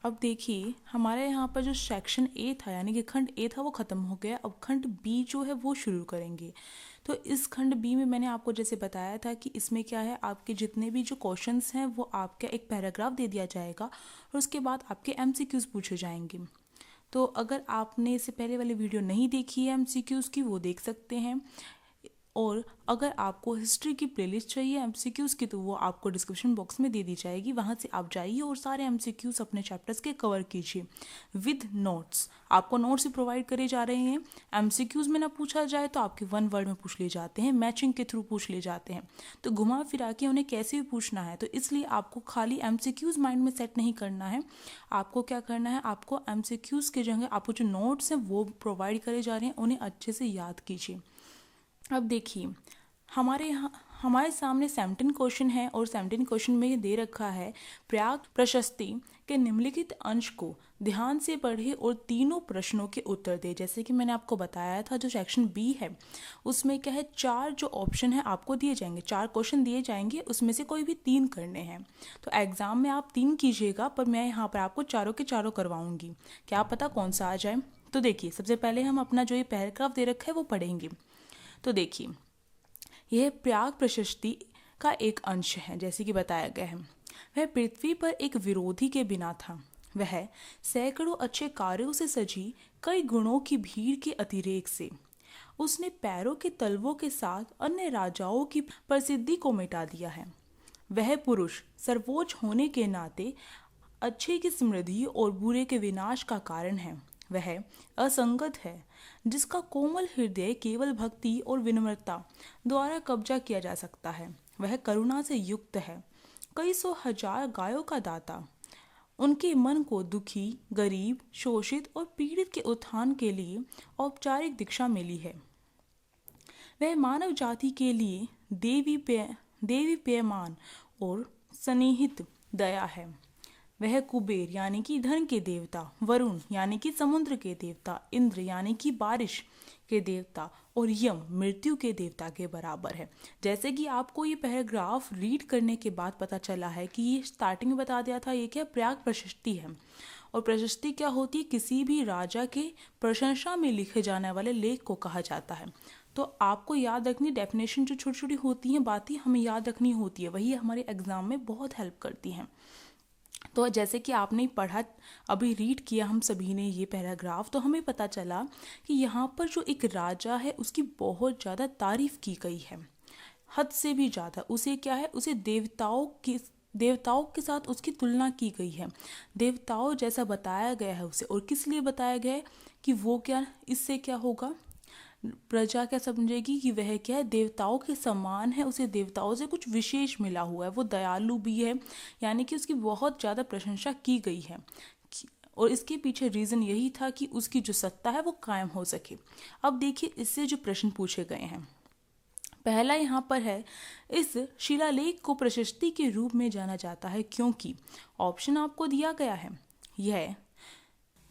अब देखिए हमारे यहाँ पर जो सेक्शन ए था यानी कि खंड ए था वो ख़त्म हो गया। अब खंड बी जो है वो शुरू करेंगे। तो इस खंड बी में मैंने आपको जैसे बताया था कि इसमें क्या है, आपके जितने भी जो क्वेश्चंस हैं वो आपका एक पैराग्राफ दे दिया जाएगा और उसके बाद आपके एमसीक्यूज पूछे जाएंगे। तो अगर आपने इससे पहले वाली वीडियो नहीं देखी है एमसीक्यूज की, वो देख सकते हैं। और अगर आपको हिस्ट्री की प्लेलिस्ट चाहिए एमसीक्यूज़ की तो वो आपको डिस्क्रिप्शन बॉक्स में दे दी जाएगी, वहाँ से आप जाइए और सारे एमसीक्यूज़ अपने चैप्टर्स के कवर कीजिए विद नोट्स। आपको नोट्स भी प्रोवाइड करे जा रहे हैं। एमसीक्यूज़ में ना पूछा जाए तो आपके वन वर्ड में पूछ लिए जाते हैं, मैचिंग के थ्रू पूछ लिए जाते हैं, तो घुमा फिरा के उन्हें कैसे भी पूछना है। तो इसलिए आपको खाली एमसीक्यूज़ माइंड में सेट नहीं करना है, आपको क्या करना है, आपको एमसीक्यूज़ के जगह आपको जो नोट्स हैं वो प्रोवाइड करे जा रहे हैं उन्हें अच्छे से याद कीजिए। अब देखिए हमारे सामने 17 क्वेश्चन है और 17 क्वेश्चन में दे रखा है प्रयाग प्रशस्ति के निम्नलिखित अंश को ध्यान से पढ़े और तीनों प्रश्नों के उत्तर दे। जैसे कि मैंने आपको बताया था जो सेक्शन बी है उसमें क्या है, 4 जो ऑप्शन है आपको दिए जाएंगे, 4 क्वेश्चन दिए जाएंगे, उसमें से कोई भी 3 करने हैं। तो एग्जाम में आप 3 कीजिएगा पर मैं यहाँ पर आपको चारों के चारों करवाऊंगी, क्या पता कौन सा आ जाए। तो देखिए सबसे पहले हम अपना जो ये पैराग्राफ दे रखा है वो पढ़ेंगे। तो देखिए यह प्रयाग प्रशस्ति का एक अंश है। जैसे कि बताया गया है, वह पृथ्वी पर एक विरोधी के बिना था। वह सैकड़ों अच्छे कार्यों से सजी कई गुणों की भीड़ के अतिरेक से उसने पैरों के तलवों के साथ अन्य राजाओं की प्रसिद्धि को मिटा दिया है। वह पुरुष सर्वोच्च होने के नाते अच्छे की समृद्धि और बुरे के विनाश का कारण है। वह असंगत है जिसका कोमल हृदय केवल भक्ति और विनम्रता द्वारा कब्जा किया जा सकता है। वह करुणा से युक्त है, कई सौ हजार गायों का दाता। उनके मन को दुखी, गरीब, शोषित और पीड़ित के उत्थान के लिए औपचारिक दीक्षा मिली है। वह मानव जाति के लिए देवी पेयमान और सन्निहित दया है। वह कुबेर यानी कि धन के देवता, वरुण यानी कि समुद्र के देवता, इंद्र यानी कि बारिश के देवता और यम मृत्यु के देवता के बराबर है। जैसे कि आपको ये पैराग्राफ रीड करने के बाद पता चला है कि ये स्टार्टिंग में बता दिया था ये क्या प्रयाग प्रशस्ति है। और प्रशस्ति क्या होती है, किसी भी राजा के प्रशंसा में लिखे जाने वाले लेख को कहा जाता है। तो आपको याद रखनी डेफिनेशन जो छोटी छोटी होती हैं बातें हमें याद रखनी होती है, वही हमारे एग्जाम में बहुत हेल्प करती हैं। तो जैसे कि आपने पढ़ा, अभी रीड किया हम सभी ने ये पैराग्राफ, तो हमें पता चला कि यहाँ पर जो एक राजा है उसकी बहुत ज़्यादा तारीफ की गई है, हद से भी ज़्यादा। उसे क्या है, उसे देवताओं के साथ उसकी तुलना की गई है, देवताओं जैसा बताया गया है उसे। और किस लिए बताया गया है कि वो क्या, इससे क्या होगा, प्रजा क्या समझेगी कि वह क्या है, देवताओं के समान है, उसे देवताओं से कुछ विशेष मिला हुआ है, वो दयालु भी है, यानी कि उसकी बहुत ज़्यादा प्रशंसा की गई है। और इसके पीछे रीज़न यही था कि उसकी जो सत्ता है वो कायम हो सके। अब देखिए इससे जो प्रश्न पूछे गए हैं, पहला यहाँ पर है, इस शिलालेख को प्रशस्ति के रूप में जाना जाता है क्योंकि, ऑप्शन आपको दिया गया है,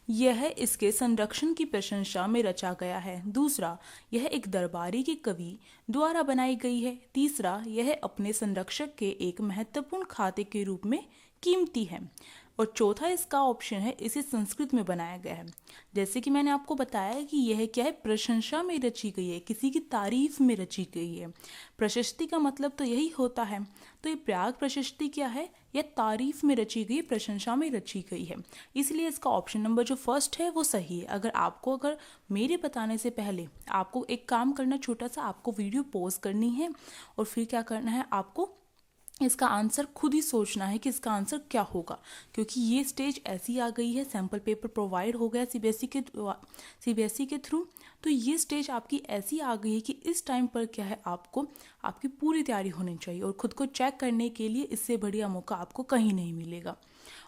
यह इसके संरक्षण की प्रशंसा में रचा गया है। दूसरा, यह एक दरबारी के कवि द्वारा बनाई गई है। तीसरा, यह अपने संरक्षक के एक महत्वपूर्ण खाते के रूप में कीमती है। और चौथा इसका ऑप्शन है, इसे संस्कृत में बनाया गया है। जैसे कि मैंने आपको बताया कि यह क्या है, प्रशंसा में रची गई है, किसी की तारीफ में रची गई है। प्रशस्ति का मतलब तो यही होता है। तो ये प्रयाग प्रशस्ति क्या है, यह तारीफ में रची गई, प्रशंसा में रची गई है, इसलिए इसका ऑप्शन नंबर जो फर्स्ट है वो सही है। अगर मेरे बताने से पहले आपको एक काम करना, छोटा सा आपको वीडियो पॉज करनी है और फिर क्या करना है, आपको इसका आंसर खुद ही सोचना है कि इसका आंसर क्या होगा, क्योंकि ये स्टेज ऐसी आ गई है, सैम्पल पेपर प्रोवाइड हो गया सीबीएसई के थ्रू। तो ये स्टेज आपकी ऐसी आ गई है कि इस टाइम पर क्या है, आपको आपकी पूरी तैयारी होनी चाहिए और खुद को चेक करने के लिए इससे बढ़िया मौका आपको कहीं नहीं मिलेगा।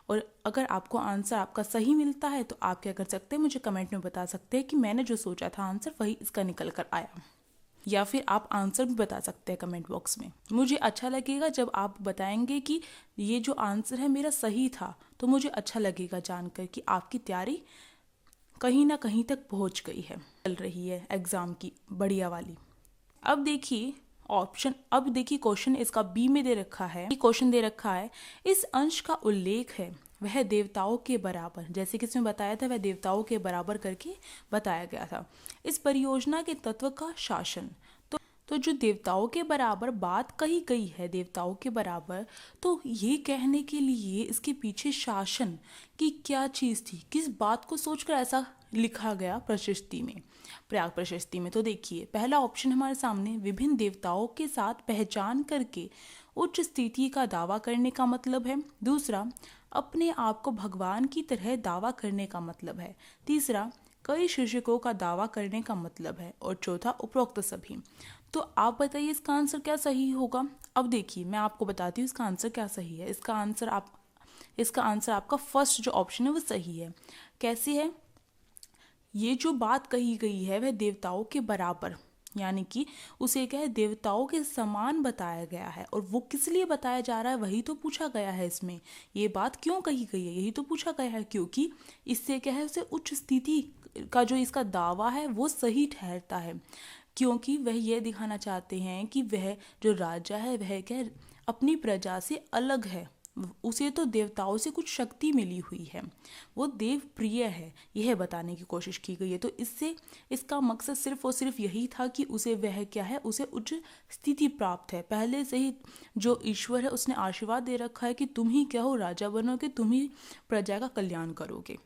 और अगर आपको आंसर आपका सही मिलता है तो आप क्या कर सकते हैं, मुझे कमेंट में बता सकते हैं कि मैंने जो सोचा था आंसर वही इसका निकल कर आया, या फिर आप आंसर भी बता सकते हैं कमेंट बॉक्स में। मुझे अच्छा लगेगा जब आप बताएंगे कि ये जो आंसर है मेरा सही था, तो मुझे अच्छा लगेगा जानकर कि आपकी तैयारी कहीं ना कहीं तक पहुंच गई है, चल रही है एग्जाम की बढ़िया वाली। अब देखिए क्वेश्चन इसका बी में दे रखा है, क्वेश्चन दे रखा है, इस अंश का उल्लेख है वह देवताओं के बराबर, जैसे कि इसमें बताया था, वह देवताओं के बराबर करके बताया गया था। इस परियोजना के तत्व का शासन, तो जो देवताओं के बराबर बात कही गई है, देवताओं के बराबर, तो ये कहने के लिए इसके पीछे शासन की क्या चीज़ थी, किस बात को सोचकर ऐसा लिखा गया प्रशस्ति में, प्रयाग प्रशस्ति में। तो देखिए, पहला ऑप्शन हमारे सामने, विभिन्न देवताओं के साथ पहचान करके उच्च स्थिति का दावा करने का मतलब है। दूसरा, अपने आप को भगवान की तरह दावा करने का मतलब है। तीसरा, कई शिक्षकों का दावा करने का मतलब है। और चौथा, उपरोक्त सभी। तो आप बताइए इसका आंसर क्या सही होगा। अब देखिए, मैं आपको बताती हूँ इसका आंसर क्या सही है। इसका आंसर आपका फर्स्ट जो ऑप्शन है वो सही है। कैसे है? ये जो बात कही गई है वह देवताओं के बराबर, यानी कि उसे क्या है, देवताओं के समान बताया गया है। और वो किस लिए बताया जा रहा है वही तो पूछा गया है इसमें। ये बात क्यों कही गई है यही तो पूछा गया है, क्योंकि इससे क्या है, उसे उच्च स्थिति का जो इसका दावा है वो सही ठहरता है। क्योंकि वह यह दिखाना चाहते हैं कि वह जो राजा है वह क्या है, अपनी प्रजा से अलग है, उसे तो देवताओं से कुछ शक्ति मिली हुई है, वो देव प्रिय है, यह बताने की कोशिश की गई है। तो इससे इसका मकसद सिर्फ और सिर्फ यही था कि उसे वह क्या है, उसे उच्च स्थिति प्राप्त है। पहले से ही जो ईश्वर है उसने आशीर्वाद दे रखा है कि तुम ही क्या हो, राजा बनोगे, तुम ही प्रजा का कल्याण करोगे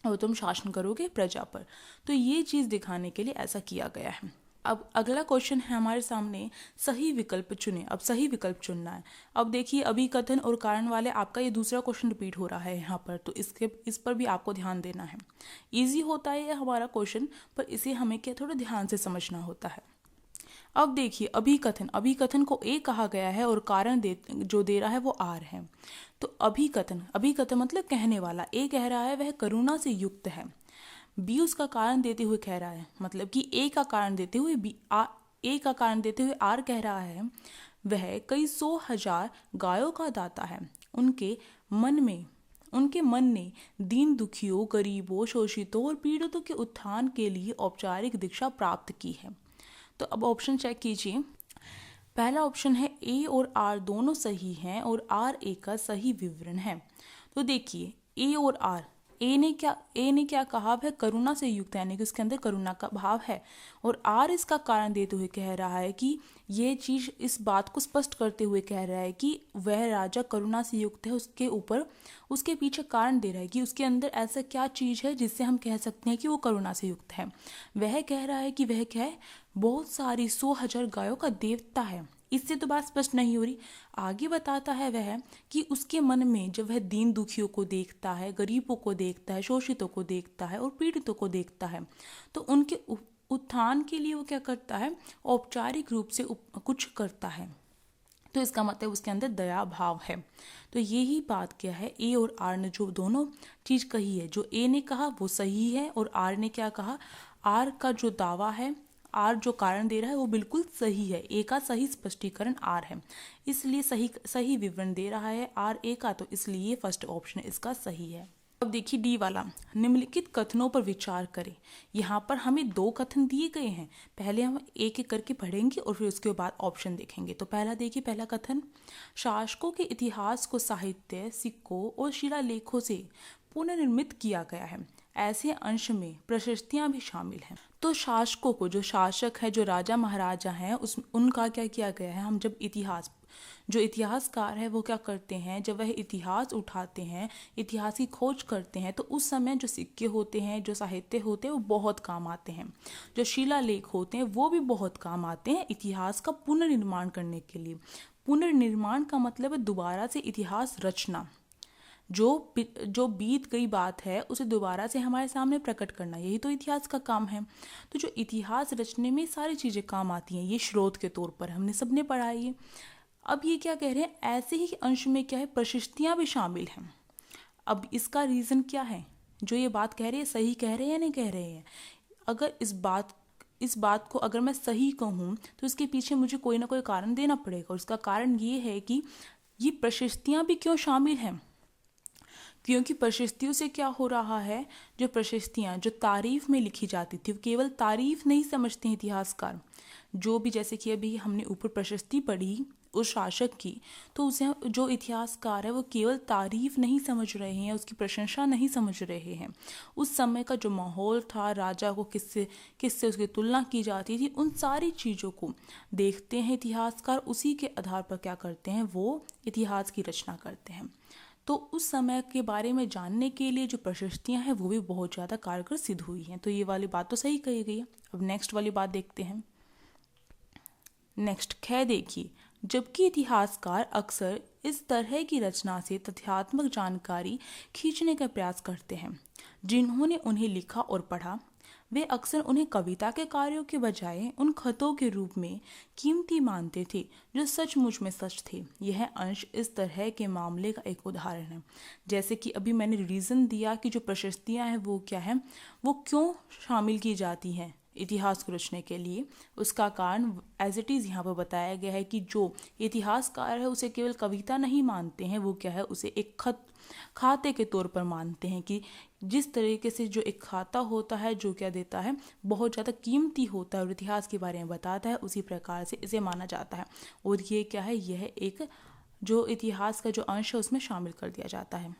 और तुम शासन करोगे प्रजा पर। तो ये चीज़ दिखाने के लिए ऐसा किया गया है। अब अगला क्वेश्चन है हमारे सामने, सही विकल्प चुने। अब सही विकल्प चुनना है। अब देखिए, अभिकथन और कारण वाले आपका ये दूसरा क्वेश्चन रिपीट हो रहा है यहाँ पर, तो इस पर भी आपको ध्यान देना है। इजी होता है ये हमारा क्वेश्चन, पर इसे हमें क्या थोड़ा ध्यान से समझना होता है। अब देखिए, अभिकथन को ए कहा गया है और कारण जो दे रहा है वो आर है। तो अभिकथन मतलब कहने वाला, ए कह रहा है वह करुणा से युक्त है, बी उसका कारण देते हुए कह रहा है, मतलब कि ए का कारण देते हुए आर कह रहा है वह कई 100,000 गायों का दाता है, उनके मन ने दीन दुखियों, गरीबों, शोषितों और पीड़ितों के उत्थान के लिए औपचारिक दीक्षा प्राप्त की है। तो अब ऑप्शन चेक कीजिए। पहला ऑप्शन है ए और आर दोनों सही हैं और आर ए का सही विवरण है। तो देखिए, ए और आर, ए ने क्या कहा, वह करुणा से युक्त है, यानी कि उसके अंदर करुणा का भाव है। और आर इसका कारण देते हुए कह रहा है कि ये चीज, इस बात को स्पष्ट करते हुए कह रहा है कि वह राजा करुणा से युक्त है, उसके पीछे कारण दे रहा है कि उसके अंदर ऐसा क्या चीज है जिससे हम कह सकते हैं कि वो करुणा से युक्त है। वह कह रहा है कि वह क्या है, बहुत सारी 100,000 गायों का देवता है। इससे तो बात स्पष्ट नहीं हो रही। आगे बताता है वह कि उसके मन में जब वह दीन दुखियों को देखता है, गरीबों को देखता है, शोषितों को देखता है और पीड़ितों को देखता है, तो उनके उत्थान के लिए वो क्या करता है, औपचारिक रूप से कुछ करता है। तो इसका मतलब उसके अंदर दया भाव है। तो यही बात क्या है, ए और आर ने जो दोनों चीज कही है, जो ए ने कहा वो सही है और आर ने क्या कहा, आर का जो दावा है, आर जो कारण दे रहा है वो बिल्कुल सही है। ए का सही स्पष्टीकरण आर है, इसलिए सही विवरण दे रहा है आर ए का, तो इसलिए फर्स्ट ऑप्शन इसका सही है। अब देखिए डी वाला, निम्नलिखित कथनों पर विचार करें। यहाँ पर हमें 2 कथन दिए गए हैं, पहले हम एक एक करके पढ़ेंगे और फिर उसके बाद ऑप्शन देखेंगे। तो पहला देखिए, पहला कथन, शासकों के इतिहास को साहित्य, सिक्कों और शिलालेखों से पुनर्निर्मित किया गया है, ऐसे अंश में प्रशस्तियां भी शामिल हैं। तो शासकों को, जो शासक है, जो राजा महाराजा हैं, उनका क्या किया गया है, हम जब जो इतिहासकार है वो क्या करते हैं, जब वह इतिहास उठाते हैं, इतिहास की खोज करते हैं, तो उस समय जो सिक्के होते हैं, जो साहित्य होते हैं वो बहुत काम आते हैं, जो शिलालेख होते हैं वो भी बहुत काम आते हैं इतिहास का पुनर्निर्माण करने के लिए। पुनर्निर्माण का मतलब है दोबारा से इतिहास रचना, जो बीत गई बात है उसे दोबारा से हमारे सामने प्रकट करना, यही तो इतिहास का काम है। तो जो इतिहास रचने में सारी चीज़ें काम आती हैं, ये स्रोत के तौर पर हमने सबने पढ़ा है। अब ये क्या कह रहे हैं, ऐसे ही अंश में क्या है, प्रशस्तियां भी शामिल हैं। अब इसका रीज़न क्या है, जो ये बात कह रहे हैं सही कह रहे हैं या नहीं कह रहे हैं। अगर इस बात को अगर मैं सही कहूँ तो इसके पीछे मुझे कोई ना कोई कारण देना पड़ेगा, और इसका कारण ये है कि ये प्रशस्तियां भी क्यों शामिल हैं, क्योंकि प्रशस्तियों से क्या हो रहा है, जो प्रशस्तियाँ जो तारीफ में लिखी जाती थी, केवल तारीफ नहीं समझते हैं इतिहासकार। जो भी, जैसे कि अभी हमने ऊपर प्रशस्ति पढ़ी उस शासक की, तो उसे जो इतिहासकार है वो केवल तारीफ नहीं समझ रहे हैं, उसकी प्रशंसा नहीं समझ रहे हैं। उस समय का जो माहौल था, राजा को किससे किससे उसकी तुलना की जाती थी, उन सारी चीज़ों को देखते हैं इतिहासकार। उसी के आधार पर क्या करते हैं, वो इतिहास की रचना करते हैं। तो उस समय के बारे में जानने के लिए जो प्रशस्तियाँ हैं वो भी बहुत ज़्यादा कारगर सिद्ध हुई हैं। तो ये वाली बात तो सही कही गई है। अब नेक्स्ट वाली बात देखते हैं। नेक्स्ट ख देखिए, जबकि इतिहासकार अक्सर इस तरह की रचना से तथ्यात्मक जानकारी खींचने का प्रयास करते हैं। जिन्होंने उन्हें लिखा और पढ़ा, वे अक्सर उन्हें कविता के कार्यों के बजाय उन खतों के रूप में कीमती मानते थे जो सचमुच में सच थे। यह अंश इस तरह के मामले का एक उदाहरण है। जैसे कि अभी मैंने रीज़न दिया कि जो प्रशस्तियाँ हैं वो क्या है, वो क्यों शामिल की जाती हैं इतिहास को रचने के लिए। उसका कारण एज इट इज़ यहाँ पर बताया गया है कि जो इतिहासकार है उसे केवल कविता नहीं मानते हैं, वो क्या है, उसे एक खाते के तौर पर मानते हैं कि जिस तरीके से जो एक खाता होता है जो क्या देता है, बहुत ज़्यादा कीमती होता है और इतिहास के बारे में बताता है, उसी प्रकार से इसे माना जाता है। और ये क्या है, यह एक जो इतिहास का जो अंश है उसमें शामिल कर दिया जाता है।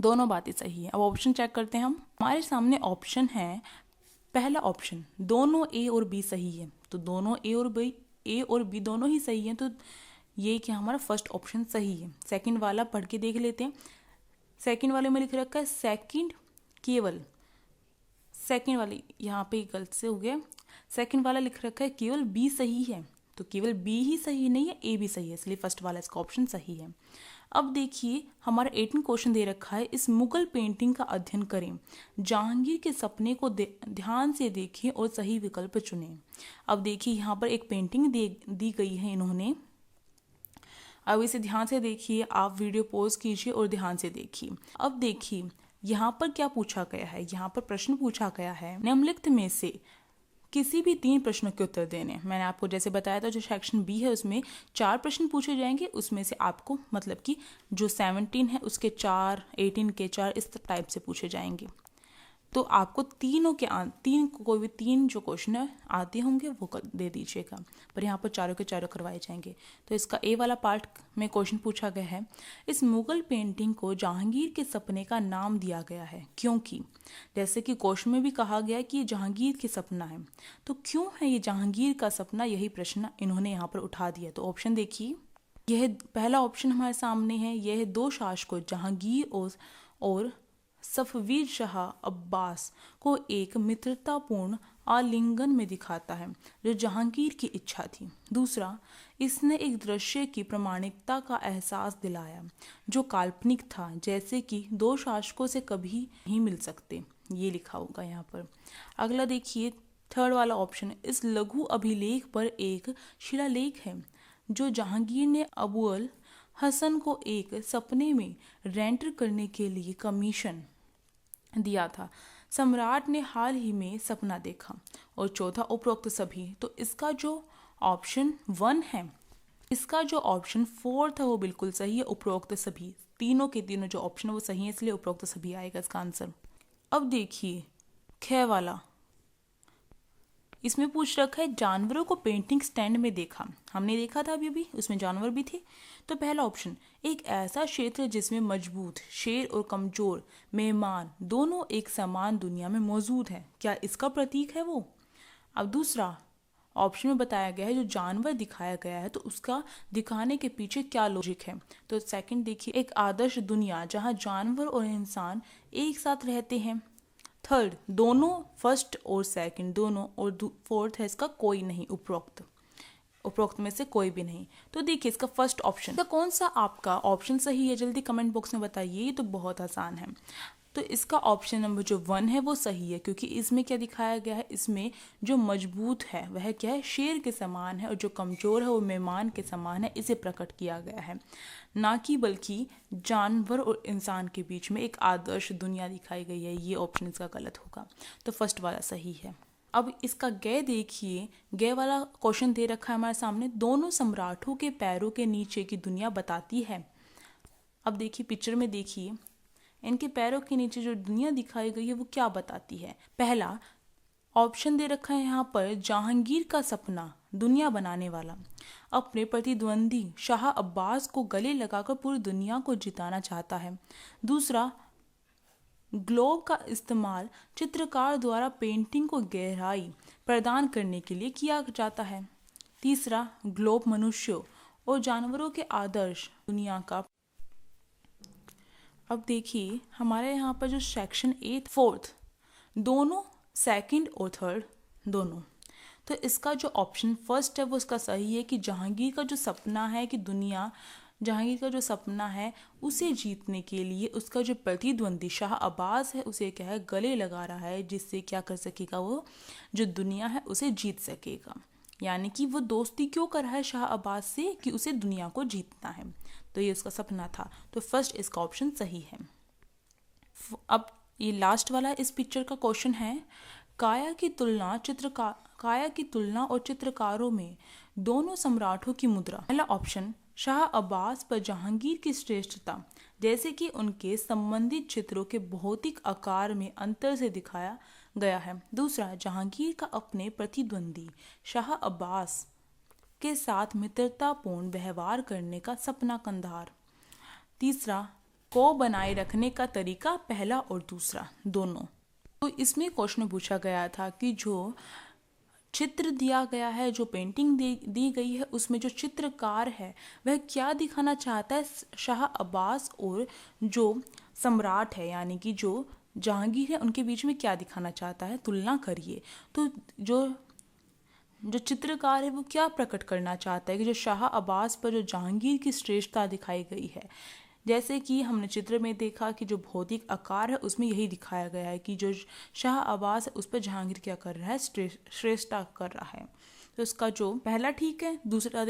दोनों बातें सही है। अब ऑप्शन चेक करते हैं हम। हमारे सामने ऑप्शन है, पहला ऑप्शन दोनों ए और बी सही है, तो दोनों ए और बी दोनों ही सही हैं, तो ये क्या हमारा फर्स्ट ऑप्शन सही है। सेकंड वाला पढ़ के देख लेते हैं। सेकंड वाले में लिख रखा है सेकंड वाली यहाँ पे गलत से हो गया। सेकंड वाला लिख रखा है केवल बी सही है, तो केवल बी ही सही नहीं है, ए भी सही है, इसलिए फर्स्ट वाला इसका ऑप्शन सही है। अब देखिए हमारा 18 क्वेश्चन दे रखा है, इस मुगल पेंटिंग का अध्ययन करें, जहांगीर के सपने को ध्यान से देखें और सही विकल्प चुनें। अब देखिए यहाँ पर एक पेंटिंग दी गई है इन्होंने। अब इसे ध्यान से देखिए, आप वीडियो पॉज कीजिए और ध्यान से देखिए। अब देखिए यहाँ पर क्या पूछा गया है, यहाँ पर प्रश्न पूछा गया है, निम्नलिखित में से किसी भी 3 प्रश्नों के उत्तर देने। मैंने आपको जैसे बताया था जो सेक्शन बी है उसमें 4 प्रश्न पूछे जाएंगे, उसमें से आपको मतलब कि जो 17 है उसके 4, 18 के 4, इस टाइप से पूछे जाएंगे। तो आपको कोई भी 3 जो क्वेश्चन आते होंगे वो दे दीजिएगा, पर यहाँ पर चारों के चारों करवाए जाएंगे। तो इसका ए वाला पार्ट में क्वेश्चन पूछा गया है, इस मुगल पेंटिंग को जहांगीर के सपने का नाम दिया गया है क्योंकि, जैसे कि क्वेश्चन में भी कहा गया है कि ये जहांगीर के सपना है, तो क्यों है ये जहांगीर का सपना, यही प्रश्न इन्होंने यहाँ पर उठा दिया। तो ऑप्शन देखिए, यह पहला ऑप्शन हमारे सामने है, यह 2 शासकों जहांगीर और सफवीर शाह अब्बास को एक मित्रतापूर्ण आलिंगन में दिखाता है जो जहांगीर की इच्छा थी। दूसरा, इसने एक दृश्य की प्रामाणिकता का एहसास दिलाया जो काल्पनिक था, जैसे कि 2 शासकों से कभी नहीं मिल सकते, ये लिखा होगा यहाँ पर। अगला देखिए, थर्ड वाला ऑप्शन, इस लघु अभिलेख पर एक शिलालेख है जो जहांगीर ने अबू अल हसन को एक सपने में रेंटर करने के लिए कमीशन दिया था। सम्राट ने हाल ही में सपना देखा। और चौथा, उपरोक्त सभी। तो इसका जो ऑप्शन 1 है, इसका जो ऑप्शन 4 था वो बिल्कुल सही है, उपरोक्त सभी। तीनों के तीनों जो ऑप्शन है वो सही है, इसलिए उपरोक्त सभी आएगा इसका आंसर। अब देखिए ख वाला, इसमें पूछ रखा है जानवरों को पेंटिंग स्टैंड में देखा। हमने देखा था अभी उसमें जानवर भी थे। तो पहला ऑप्शन, एक ऐसा क्षेत्र जिसमें मजबूत शेर और कमजोर मेहमान दोनों एक समान दुनिया में मौजूद है, क्या इसका प्रतीक है वो। अब दूसरा ऑप्शन में बताया गया है जो जानवर दिखाया गया है तो उसका दिखाने के पीछे क्या लॉजिक है। तो सेकंड देखिए, एक आदर्श दुनिया जहां जानवर और इंसान एक साथ रहते हैं। थर्ड, दोनों, फर्स्ट और सेकंड दोनों, और फोर्थ है इसका कोई नहीं, उपरोक्त में से कोई भी नहीं। तो देखिए इसका फर्स्ट ऑप्शन, तो कौन सा आपका ऑप्शन सही है, जल्दी कमेंट बॉक्स में बताइए, ये तो बहुत आसान है। तो इसका ऑप्शन नंबर जो 1 है वो सही है, क्योंकि इसमें क्या दिखाया गया है, इसमें जो मजबूत है वह क्या है, शेर के समान है, और जो कमजोर है वो मेहमान के समान है, इसे प्रकट किया गया है, ना कि बल्कि जानवर और इंसान के बीच में एक आदर्श दुनिया दिखाई गई है। ये ऑप्शन इसका गलत होगा, तो फर्स्ट वाला सही है। अब इसका गे देखिए, गे वाला क्वेश्चन दे रखा है हमारे सामने, दोनों सम्राटों के पैरों के नीचे की दुनिया बताती है। अब देखिए पिक्चर में देखिए, इनके पैरों के नीचे जो दुनिया दिखाई गई है वो क्या बताती है। पहला ऑप्शन दे रखा है यहाँ पर, जहांगीर का सपना दुनिया बनाने वाला अपने प्रतिद्वंदी शाह अब्बास को गले लगाकर पूरी दुनिया को जिताना चाहता है। दूसरा, ग्लोब का इस्तेमाल चित्रकार द्वारा पेंटिंग को गहराई प्रदान करने के लिए किया जाता है। तीसरा, ग्लोब मनुष्यों और जानवरों के आदर्श दुनिया का। अब देखिए हमारे यहाँ पर जो सेक्शन 8 4 दोनों, सेकंड और थर्ड दोनों, तो इसका जो ऑप्शन फर्स्ट है वो इसका सही है कि जहांगीर का जो सपना है कि दुनिया, जहांगीर का जो सपना है उसे जीतने के लिए उसका जो प्रतिद्वंदी शाह अब्बास है उसे क्या है, गले लगा रहा है, जिससे क्या कर सकेगा, वो जो दुनिया है उसे जीत सकेगा। यानी कि वो दोस्ती क्यों कर रहा है शाह अब्बास से, कि उसे दुनिया को जीतना है, तो ये उसका सपना था। तो फर्स्ट इसका ऑप्शन सही है। अब ये लास्ट वाला इस पिक्चर का क्वेश्चन है, काया की तुलना और चित्रकारों में दोनों सम्राटों की मुद्रा। पहला ऑप्शन, शाह अब्बास पर जहांगीर की श्रेष्ठता, जैसे कि उनके संबंधित चित्रों के भौतिक आकार में अंतर से दिखाया गया है। दूसरा, जहांगीर का अपने प्रतिद्वंदी शाह अब्बास के साथ मित्रतापूर्ण व्यवहार करने का सपना कंधार। तीसरा, को बनाए रखने का तरीका, पहला और दूसरा दोनों। तो इसमें क्वेश्चन पूछा गया था कि जो चित्र दिया गया है, जो पेंटिंग दी गई है, उसमें जो चित्रकार है वह क्या दिखाना चाहता है शाह अब्बास और जो सम्राट है यानी कि जो जहांगीर है उनके बीच में क्या दिखाना चाहता है, तुलना करिए। तो जो चित्रकार है वो क्या प्रकट करना चाहता है कि जो शाह अब्बास पर जो जहांगीर की श्रेष्ठता दिखाई गई है, जैसे कि हमने चित्र में देखा कि जो भौतिक आकार है उसमें यही दिखाया गया है कि जो शाह अब्बास है उस पर जहांगीर क्या कर रहा है, श्रेष्ठता कर रहा है। तो इसका जो पहला ठीक है। दूसरा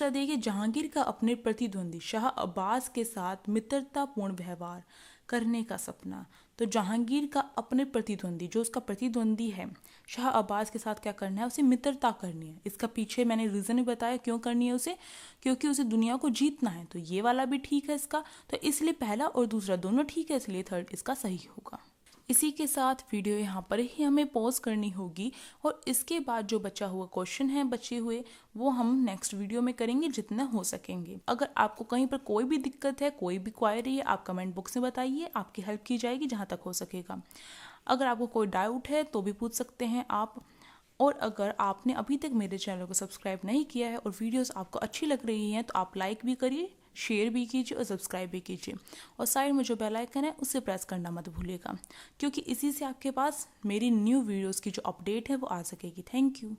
देखिए जहांगीर का अपने प्रतिद्वंदी शाह अब्बास के साथ मित्रतापूर्ण व्यवहार करने का सपना। तो जहांगीर का अपने प्रतिद्वंदी, जो उसका प्रतिद्वंदी है शाह अब्बास के साथ क्या करना है, उसे मित्रता करनी है। इसका पीछे मैंने रीज़न भी बताया क्यों करनी है उसे, क्योंकि उसे दुनिया को जीतना है। तो ये वाला भी ठीक है इसका, तो इसलिए पहला और दूसरा दोनों ठीक है, इसलिए थर्ड इसका सही होगा। इसी के साथ वीडियो यहाँ पर ही हमें पॉज करनी होगी और इसके बाद जो बचा हुआ क्वेश्चन है बचे हुए वो हम नेक्स्ट वीडियो में करेंगे जितना हो सकेंगे। अगर आपको कहीं पर कोई भी दिक्कत है, कोई भी क्वायरी है, आप कमेंट बॉक्स में बताइए, आपकी हेल्प की जाएगी जहाँ तक हो सकेगा। अगर आपको कोई डाउट है तो भी पूछ सकते हैं आप। और अगर आपने अभी तक मेरे चैनल को सब्सक्राइब नहीं किया है और वीडियोस आपको अच्छी लग रही हैं तो आप लाइक भी करिए, शेयर भी कीजिए और सब्सक्राइब भी कीजिए। और साइड में जो बेल आइकन है उसे प्रेस करना मत भूलिएगा, क्योंकि इसी से आपके पास मेरी न्यू वीडियोस की जो अपडेट है वो आ सकेगी। Thank you.